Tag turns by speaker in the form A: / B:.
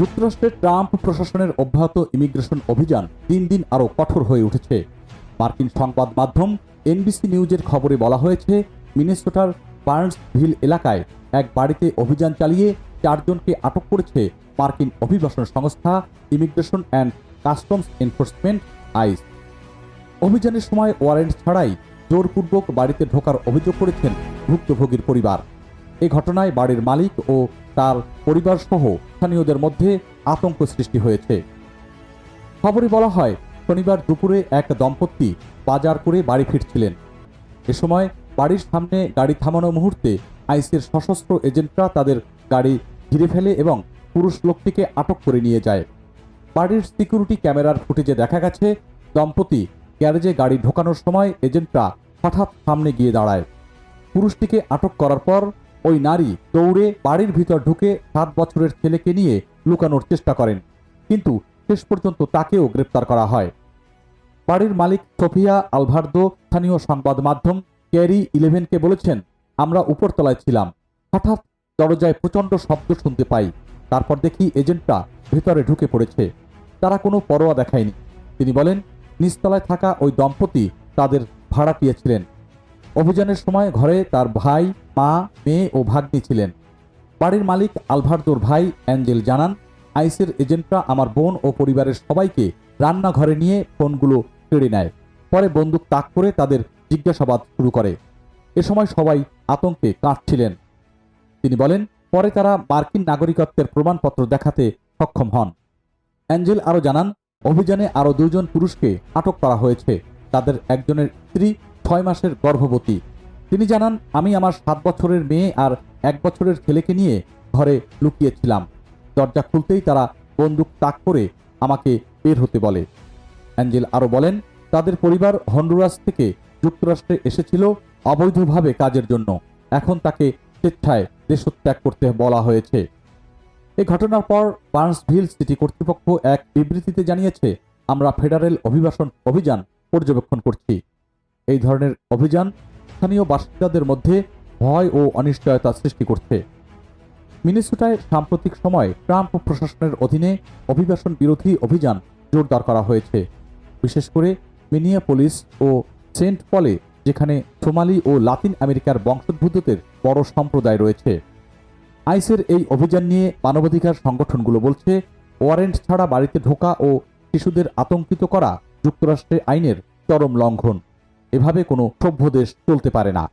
A: যুক্তরাষ্ট্রের ট্রাম্প প্রশাসনের অব্যাহত ইমিগ্রেশন অভিযান দিন দিন আরও কঠোর হয়ে উঠেছে। মার্কিন সংবাদ মাধ্যম এনবিসি নিউজের খবরে বলা হয়েছে, মিনেসোটার বার্নসভিল এলাকায় এক বাড়িতে অভিযান চালিয়ে 4 জনকে আটক করেছে মার্কিন অভিবাসন সংস্থা immigration and customs enforcement ICE. অভিযানের সময় ওয়ারেন্ট ছাড়াই জোরপূর্বক বাড়িতে ঢোকার অভিযোগ করেছেন ভুক্তভোগীর পরিবার। এ ঘটনায় বাড়ির মালিক ও তার পরিবার সহ স্থানীয়দের মধ্যে আতঙ্ক সৃষ্টি হয়েছে। খবরে বলা হয়, শনিবার দুপুরে এক দম্পতি বাজার করে বাড়ি ফিরছিলেন। এ সময় বাড়ির সামনে গাড়ি থামানো মুহূর্তে আইসির সশস্ত্র এজেন্টরা তাদের গাড়ি ঘিরে ফেলে এবং পুরুষ লোকটিকে আটক করে নিয়ে যায়। বাড়ির সিকিউরিটি ক্যামেরার ফুটেজে দেখা গেছে, দম্পতি গ্যারেজে গাড়ি ঢোকানোর সময় এজেন্টরা হঠাৎ সামনে গিয়ে দাঁড়ায়। পুরুষটিকে আটক করার পর ওই নারী দৌড়ে বাড়ির ভিতর ঢুকে 7 বছরের ছেলেকে নিয়ে লুকানোর চেষ্টা করেন, কিন্তু শেষ পর্যন্ত তাকেও গ্রেপ্তার করা হয়। বাড়ির মালিক সোফিয়া আলভার্দো স্থানীয় সংবাদ মাধ্যম ক্যারি 11কে বলেছেন, আমরা উপরতলায় ছিলাম, হঠাৎ দরজায় প্রচণ্ড শব্দ শুনতে পাই, তারপর দেখি এজেন্টরা ভেতরে ঢুকে পড়েছে। তারা কোনো পরোয়া দেখায়নি। তিনি বলেন, নিচতলায় থাকা ওই দম্পতি তাদের ভাড়াটিয়া ছিলেন। অভিযানের সময় ঘরে তার ভাই, মা, মেয়ে ও ভাগ্নি ছিলেন। বাড়ির মালিক আলভার্দোর ভাই অ্যাঞ্জেল জানান, আইসের এজেন্টরা আমার বোন ও পরিবারের সবাইকে রান্নাঘরে নিয়ে ফোনগুলো কেড়ে নেয়। পরে বন্দুক তাক করে তাদের জিজ্ঞাসাবাদ শুরু করে। এ সময় সবাই আতঙ্কে কাঁপছিলেন। তিনি বলেন, পরে তারা মার্কিন নাগরিকত্বের প্রমাণপত্র দেখাতে সক্ষম হন। অ্যাঞ্জেল আরও জানান, অভিযানে আরও 2 জন পুরুষকে আটক করা হয়েছে। তাদের একজনের স্ত্রী 6 মাসের গর্ভবতী। তিনি জানান, আমি আমার 7 বছরের মেয়ে আর 1 বছরের ছেলেকে নিয়ে ঘরে লুকিয়েছিলাম। দরজা খুলতেই তারা বন্দুক তাক করে আমাকে বের হতে বলে। অ্যাঞ্জেল আরও বলেন, তাদের পরিবার হন্ডুরাস থেকে যুক্তরাষ্ট্রে এসেছিল অবৈধভাবে কাজের জন্য। এখন তাকে স্বেচ্ছায় দেশত্যাগ করতে বলা হয়েছে। এ ঘটনার পর বার্নসভিল সিটি কর্তৃপক্ষ এক বিবৃতিতে জানিয়েছে, আমরা ফেডারেল অভিবাসন অভিযান পর্যবেক্ষণ করছি। এই ধরনের অভিযান স্থানীয় বাসিন্দাদের মধ্যে ভয় ও অনিশ্চয়তা সৃষ্টি করছে। মিনেসোটায় সাম্প্রতিক সময় ট্রাম্প প্রশাসনের অধীনে অভিবাসন বিরোধী অভিযান জোরদার করা হয়েছে, বিশেষ করে মিনিয়াপোলিস ও সেন্ট পলে, যেখানে সোমালি ও লাতিন আমেরিকার বংশোদ্ভূতদের বড় সম্প্রদায় রয়েছে। আইসের এই অভিযান নিয়ে মানবাধিকার সংগঠনগুলো বলছে, ওয়ারেন্ট ছাড়া বাড়িতে ঢোকা ও শিশুদের আতঙ্কিত করা যুক্তরাষ্ট্রের আইনের চরম লঙ্ঘন। এভাবে কোনো সভ্য দেশ চলতে পারে না।